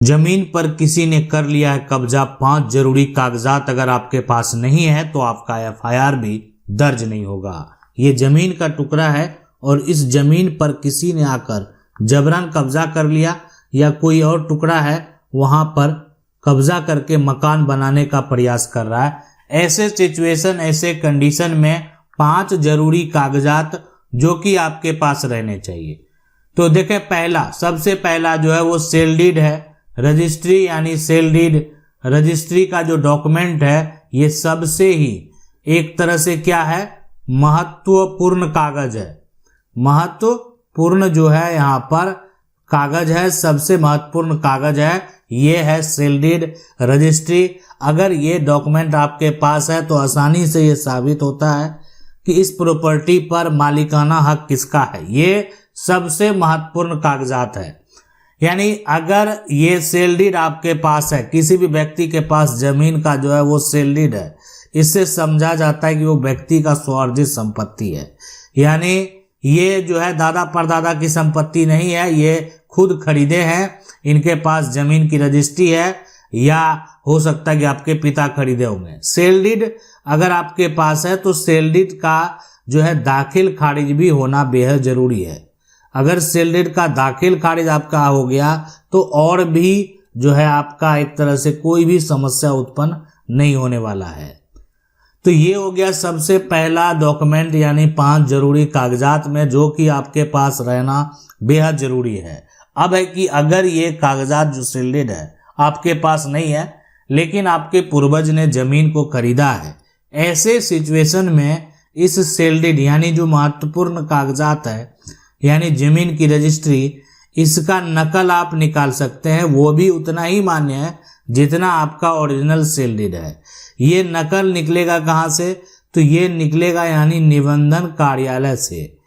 जमीन पर किसी ने कर लिया है कब्जा, 5 जरूरी कागजात अगर आपके पास नहीं है तो आपका एफआईआर भी दर्ज नहीं होगा। ये जमीन का टुकड़ा है और इस जमीन पर किसी ने आकर जबरन कब्जा कर लिया या कोई और टुकड़ा है वहां पर कब्जा करके मकान बनाने का प्रयास कर रहा है। ऐसे सिचुएशन, ऐसे कंडीशन में 5 जरूरी कागजात जो कि आपके पास रहने चाहिए। तो देखें, सबसे पहला जो है वो सेल डीड है। रजिस्ट्री यानी सेल डीड, रजिस्ट्री का जो डॉक्यूमेंट है ये सबसे ही एक तरह से क्या है, महत्वपूर्ण कागज है। महत्वपूर्ण जो है यहाँ पर कागज है, सबसे महत्वपूर्ण कागज है, ये है सेल डीड, रजिस्ट्री। अगर ये डॉक्यूमेंट आपके पास है तो आसानी से ये साबित होता है कि इस प्रॉपर्टी पर मालिकाना हक किसका है। ये सबसे महत्वपूर्ण कागजात है। यानी अगर ये सेल डीड आपके पास है, किसी भी व्यक्ति के पास जमीन का जो है वो सेल डीड है, इससे समझा जाता है कि वो व्यक्ति का स्वार्जित संपत्ति है। यानी ये जो है दादा परदादा की संपत्ति नहीं है, ये खुद खरीदे हैं, इनके पास जमीन की रजिस्ट्री है, या हो सकता है कि आपके पिता खरीदे होंगे। सेल डीड अगर आपके पास है तो सेल डीड का जो है दाखिल खारिज भी होना बेहद जरूरी है। अगर सेल डीड का दाखिल खारिज आपका हो गया तो और भी जो है आपका एक तरह से कोई भी समस्या उत्पन्न नहीं होने वाला है। तो ये हो गया सबसे पहला डॉक्यूमेंट, यानी 5 जरूरी कागजात में जो कि आपके पास रहना बेहद जरूरी है। अब है कि अगर ये कागजात जो सेल डीड है आपके पास नहीं है लेकिन आपके पूर्वज ने जमीन को खरीदा है, ऐसे सिचुएशन में इस सेल डीड यानी जो महत्वपूर्ण कागजात है यानी जमीन की रजिस्ट्री, इसका नकल आप निकाल सकते हैं। वो भी उतना ही मान्य है जितना आपका ओरिजिनल सेल डीड है। ये नकल निकलेगा कहाँ से, तो ये निकलेगा यानी निबंधन कार्यालय से,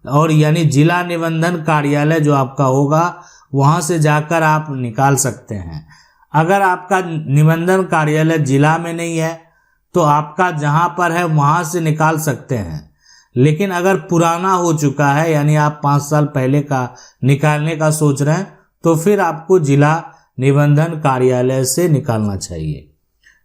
और यानी जिला निबंधन कार्यालय जो आपका होगा वहां से जाकर आप निकाल सकते हैं। अगर आपका निबंधन कार्यालय जिला में नहीं है तो आपका जहां पर है वहां से निकाल सकते हैं। लेकिन अगर पुराना हो चुका है यानी आप 5 साल पहले का निकालने का सोच रहे हैं तो फिर आपको जिला निबंधन कार्यालय से निकालना चाहिए,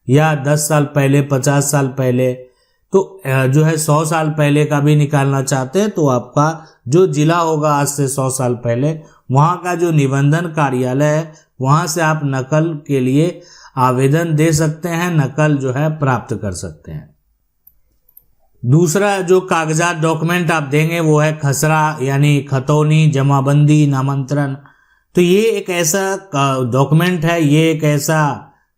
या 10 साल पहले, 50 साल पहले, तो जो है 100 साल पहले का भी निकालना चाहते हैं तो आपका जो जिला होगा आज से 100 साल पहले, वहां का जो निबंधन कार्यालय है वहां से आप नकल के लिए आवेदन दे सकते हैं, नकल जो है प्राप्त कर सकते हैं। दूसरा जो कागजात डॉक्यूमेंट आप देंगे वो है खसरा यानी खतौनी, जमाबंदी, नामांतरण। तो ये एक ऐसा डॉक्यूमेंट है, ये एक ऐसा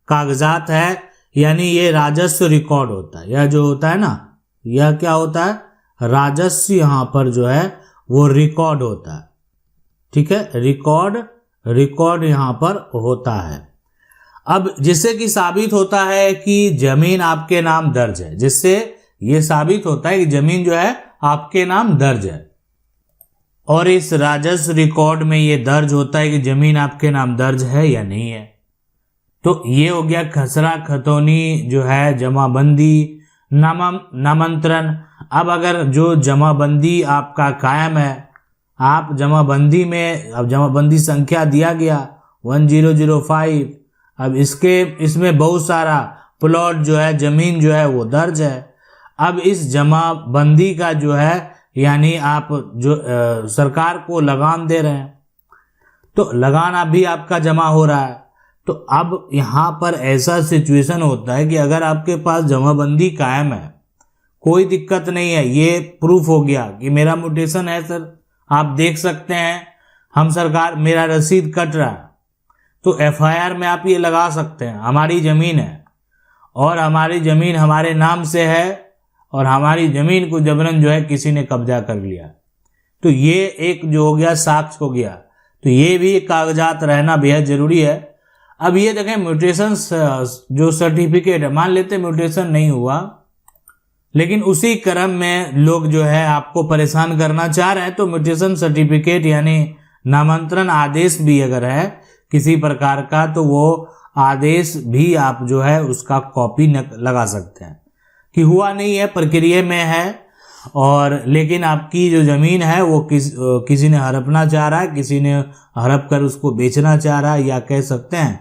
कागजात है, यानी ये राजस्व रिकॉर्ड होता है। यह जो होता है ना, यह क्या होता है, राजस्व यहाँ पर जो है वो रिकॉर्ड होता है। ठीक है, रिकॉर्ड यहाँ पर होता है। अब जिससे कि साबित होता है कि जमीन आपके नाम दर्ज है, जिससे ये साबित होता है कि जमीन जो है आपके नाम दर्ज है, और इस राजस्व रिकॉर्ड में ये दर्ज होता है कि जमीन आपके नाम दर्ज है या नहीं है। तो ये हो गया खसरा, खतौनी जो है, जमाबंदी, नामांतरण। अब अगर जो जमाबंदी आपका कायम है, आप जमाबंदी में, अब जमाबंदी संख्या दिया गया 1005, अब इसमें बहुत सारा प्लॉट जो है, जमीन जो है वो दर्ज है। अब इस जमाबंदी का जो है यानी आप जो सरकार को लगान दे रहे हैं, तो लगान अभी आपका जमा हो रहा है। तो अब यहाँ पर ऐसा सिचुएशन होता है कि अगर आपके पास जमाबंदी कायम है, कोई दिक्कत नहीं है, ये प्रूफ हो गया कि मेरा म्यूटेशन है सर, आप देख सकते हैं, हम सरकार मेरा रसीद कट रहा है, तो एफआईआर में आप ये लगा सकते हैं हमारी जमीन है और हमारी जमीन हमारे नाम से है और हमारी जमीन को जबरन जो है किसी ने कब्जा कर लिया। तो ये एक जो हो गया साक्ष्य हो गया, तो ये भी कागजात रहना बेहद जरूरी है। अब ये देखें, म्यूटेशन जो सर्टिफिकेट है, मान लेते म्यूटेशन नहीं हुआ लेकिन उसी क्रम में लोग जो है आपको परेशान करना चाह रहे हैं, तो म्यूटेशन सर्टिफिकेट यानी नामांतरण आदेश भी अगर है किसी प्रकार का, तो वो आदेश भी आप जो है उसका कॉपी लगा सकते हैं कि हुआ नहीं है, प्रक्रिया में है। और लेकिन आपकी जो ज़मीन है वो किसी ने हड़पना चाह रहा है, किसी ने हड़प कर उसको बेचना चाह रहा है, या कह सकते हैं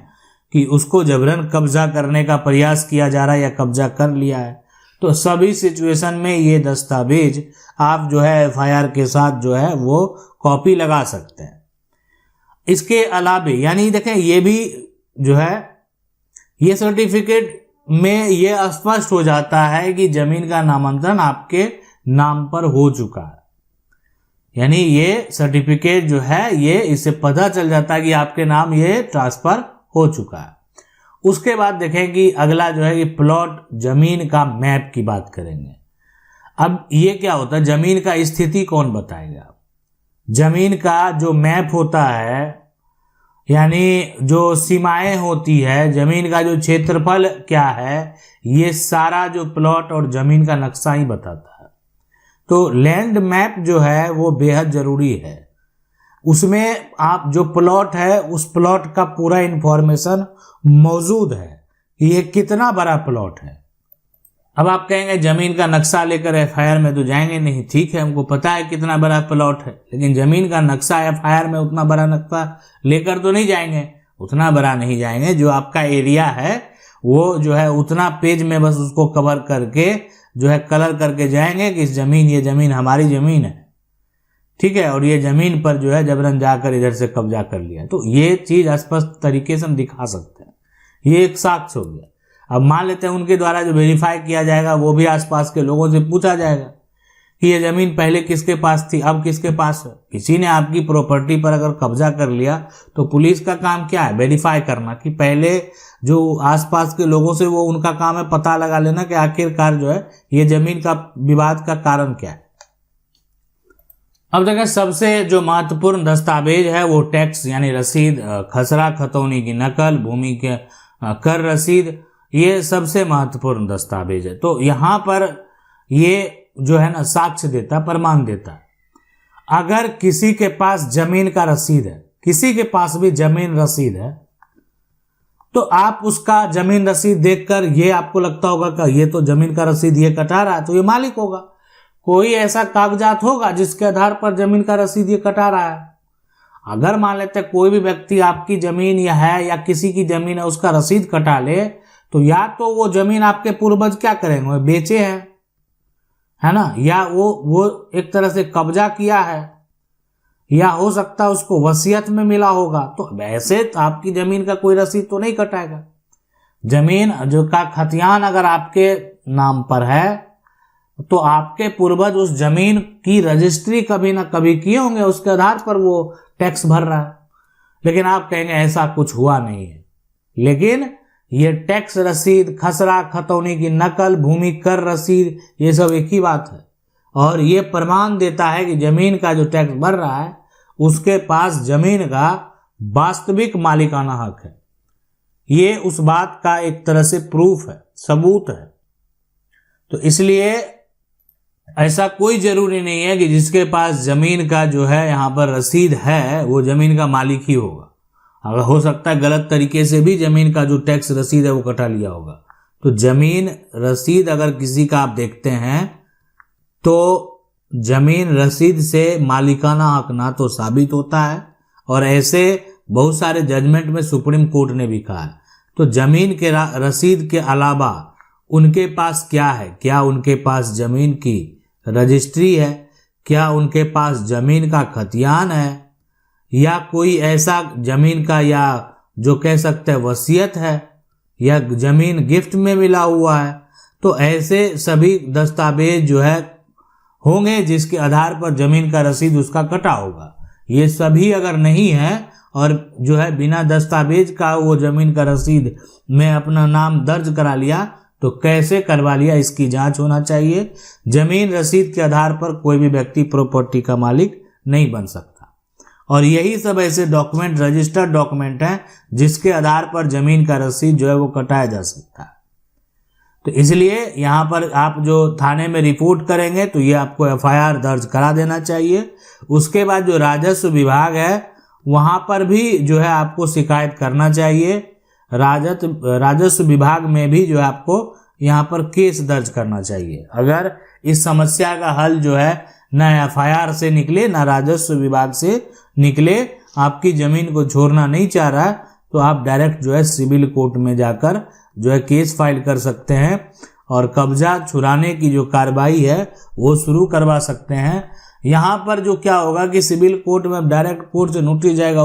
कि उसको जबरन कब्जा करने का प्रयास किया जा रहा है या कब्जा कर लिया है। तो सभी सिचुएशन में ये दस्तावेज आप जो है एफआईआर के साथ जो है वो कॉपी लगा सकते हैं। इसके अलावे यानी देखें ये भी जो है ये सर्टिफिकेट में ये स्पष्ट हो जाता है कि जमीन का नामांतरण आपके नाम पर हो चुका है। यानी ये सर्टिफिकेट जो है ये इससे पता चल जाता है कि आपके नाम ये ट्रांसफर हो चुका है। उसके बाद देखें कि अगला जो है कि प्लॉट जमीन का मैप की बात करेंगे। अब ये क्या होता है, जमीन का स्थिति कौन बताएगा? जमीन का जो मैप होता है यानी जो सीमाएं होती है, जमीन का जो क्षेत्रफल क्या है, ये सारा जो प्लॉट और जमीन का नक्शा ही बताता है। तो लैंड मैप जो है वो बेहद जरूरी है। उसमें आप जो प्लॉट है उस प्लॉट का पूरा इंफॉर्मेशन मौजूद है कि ये कितना बड़ा प्लॉट है। अब आप कहेंगे जमीन का नक्शा लेकर एफआईआर में तो जाएंगे नहीं, ठीक है हमको पता है कितना बड़ा प्लॉट है, लेकिन जमीन का नक्शा एफआईआर में उतना बड़ा नक्शा लेकर तो नहीं जाएंगे, उतना बड़ा नहीं जाएंगे। जो आपका एरिया है वो जो है उतना पेज में बस उसको कवर करके जो है कलर करके जाएंगे कि ये जमीन हमारी जमीन है, ठीक है, और ये जमीन पर जो है जबरन जाकर इधर से कब्जा कर लिया। तो ये चीज स्पष्ट तरीके से हम दिखा सकते हैं, ये एक साक्ष्य हो गया। अब मान लेते हैं उनके द्वारा जो वेरीफाई किया जाएगा वो भी आसपास के लोगों से पूछा जाएगा कि ये जमीन पहले किसके पास थी, अब किसके पास है। किसी ने आपकी प्रॉपर्टी पर अगर कब्जा कर लिया तो पुलिस का काम क्या है, वेरीफाई करना कि पहले जो आसपास के लोगों से वो उनका काम है पता लगा लेना कि आखिरकार जो है ये जमीन का विवाद का कारण क्या है। अब देखें सबसे जो महत्वपूर्ण दस्तावेज है वो टैक्स यानी रसीद, खसरा खतौनी की नकल, भूमि के कर रसीद, ये सबसे महत्वपूर्ण दस्तावेज है। तो यहां पर ये जो है ना साक्ष्य देता, प्रमाण देता है। अगर किसी के पास जमीन का रसीद है, किसी के पास भी जमीन रसीद है, तो आप उसका जमीन रसीद देखकर ये आपको लगता होगा कि ये तो जमीन का रसीद ये कटा रहा है तो ये मालिक होगा। कोई ऐसा कागजात होगा जिसके आधार पर जमीन का रसीद ये कटा रहा है। अगर मान लेते हैं कोई भी व्यक्ति आपकी जमीन या किसी की जमीन है उसका रसीद कटा ले, तो या तो वो जमीन आपके पूर्वज क्या करेंगे, वो बेचे हैं, है ना, या वो एक तरह से कब्जा किया है, या हो सकता है उसको वसीयत में मिला होगा। तो वैसे तो आपकी जमीन का कोई रसीद तो नहीं कटाएगा। जमीन जो का खतियान अगर आपके नाम पर है तो आपके पूर्वज उस जमीन की रजिस्ट्री कभी ना कभी किए होंगे, उसके आधार पर वो टैक्स भर रहा है। लेकिन आप कहेंगे ऐसा कुछ हुआ नहीं है। लेकिन ये टैक्स रसीद, खसरा खतौनी की नकल, भूमि कर रसीद, ये सब एक ही बात है और ये प्रमाण देता है कि जमीन का जो टैक्स भर रहा है उसके पास जमीन का वास्तविक मालिकाना हक है। ये उस बात का एक तरह से प्रूफ है, सबूत है। तो इसलिए ऐसा कोई जरूरी नहीं है कि जिसके पास जमीन का जो है यहाँ पर रसीद है वो जमीन का मालिक ही होगा। अगर हो सकता है गलत तरीके से भी जमीन का जो टैक्स रसीद है वो कटा लिया होगा। तो जमीन रसीद अगर किसी का आप देखते हैं तो जमीन रसीद से मालिकाना हक ना तो साबित होता है, और ऐसे बहुत सारे जजमेंट में सुप्रीम कोर्ट ने भी कहा है। तो जमीन के रसीद के अलावा उनके पास क्या है, क्या उनके पास जमीन की रजिस्ट्री है, क्या उनके पास जमीन का खतियान है, या कोई ऐसा जमीन का या जो कह सकते हैं वसीयत है, या जमीन गिफ्ट में मिला हुआ है। तो ऐसे सभी दस्तावेज जो है होंगे जिसके आधार पर जमीन का रसीद उसका कटा होगा। ये सभी अगर नहीं है और जो है बिना दस्तावेज का वो जमीन का रसीद में अपना नाम दर्ज करा लिया तो कैसे करवा लिया, इसकी जांच होना चाहिए। जमीन रसीद के आधार पर कोई भी व्यक्ति प्रॉपर्टी का मालिक नहीं बन सकता। और यही सब ऐसे डॉक्यूमेंट, रजिस्टर्ड डॉक्यूमेंट हैं जिसके आधार पर जमीन का रसीद जो है वो कटाया जा सकता है। तो इसलिए यहाँ पर आप जो थाने में रिपोर्ट करेंगे तो ये आपको एफआईआर दर्ज करा देना चाहिए। उसके बाद जो राजस्व विभाग है वहाँ पर भी जो है आपको शिकायत करना चाहिए। राजस्व विभाग में भी जो है आपको यहाँ पर केस दर्ज करना चाहिए। अगर इस समस्या का हल जो है न एफआईआर से निकले न राजस्व विभाग से निकले, आपकी जमीन को छोड़ना नहीं चाह रहा है, तो आप डायरेक्ट जो है सिविल कोर्ट में जाकर जो है केस फाइल कर सकते हैं और कब्जा छुड़ाने की जो कार्रवाई है वो शुरू करवा सकते हैं। यहाँ पर जो क्या होगा कि सिविल कोर्ट में डायरेक्ट कोर्ट से नोटिस जाएगा,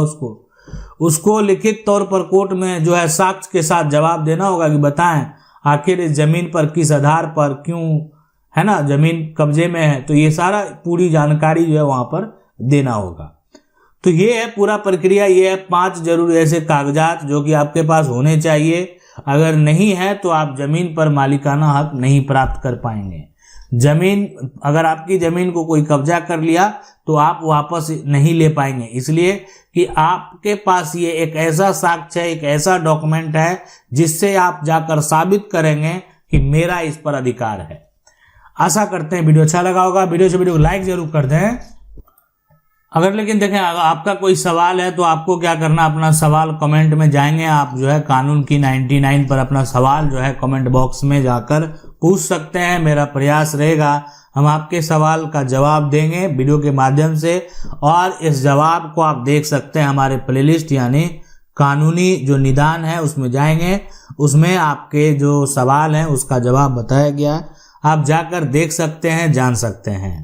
उसको लिखित तौर पर कोर्ट में जो है साक्ष्य के साथ जवाब देना होगा कि बताएं आखिर इस जमीन पर किस आधार पर क्यों है ना जमीन कब्जे में है, तो ये सारा पूरी जानकारी जो है वहां पर देना होगा। तो ये है पूरा प्रक्रिया। ये है 5 जरूरी ऐसे कागजात जो कि आपके पास होने चाहिए। अगर नहीं है तो आप जमीन पर मालिकाना हक नहीं प्राप्त कर पाएंगे। अगर आपकी जमीन को कोई कब्जा कर लिया तो आप वापस नहीं ले पाएंगे, इसलिए कि आपके पास ये एक ऐसा साक्ष्य है, एक ऐसा डॉक्यूमेंट है जिससे आप जाकर साबित करेंगे कि मेरा इस पर अधिकार है। आशा करते हैं वीडियो अच्छा लगा होगा। वीडियो को लाइक जरूर कर दें। अगर लेकिन देखें अगर आपका कोई सवाल है तो आपको क्या करना, अपना सवाल कमेंट में जाएंगे, आप जो है कानून की 99 पर अपना सवाल जो है कमेंट बॉक्स में जाकर पूछ सकते हैं। मेरा प्रयास रहेगा हम आपके सवाल का जवाब देंगे वीडियो के माध्यम से, और इस जवाब को आप देख सकते हैं हमारे प्लेलिस्ट यानी कानूनी जो निदान है उसमें जाएंगे, उसमें आपके जो सवाल हैं उसका जवाब बताया गया है, आप जाकर देख सकते हैं, जान सकते हैं।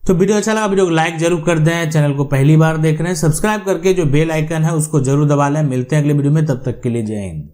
तो वीडियो अच्छा लगा वीडियो को लाइक जरूर कर दें। चैनल को पहली बार देख रहे हैं सब्सक्राइब करके जो बेल आइकन है उसको जरूर दबा लें। मिलते हैं अगले वीडियो में, तब तक के लिए जय हिंद।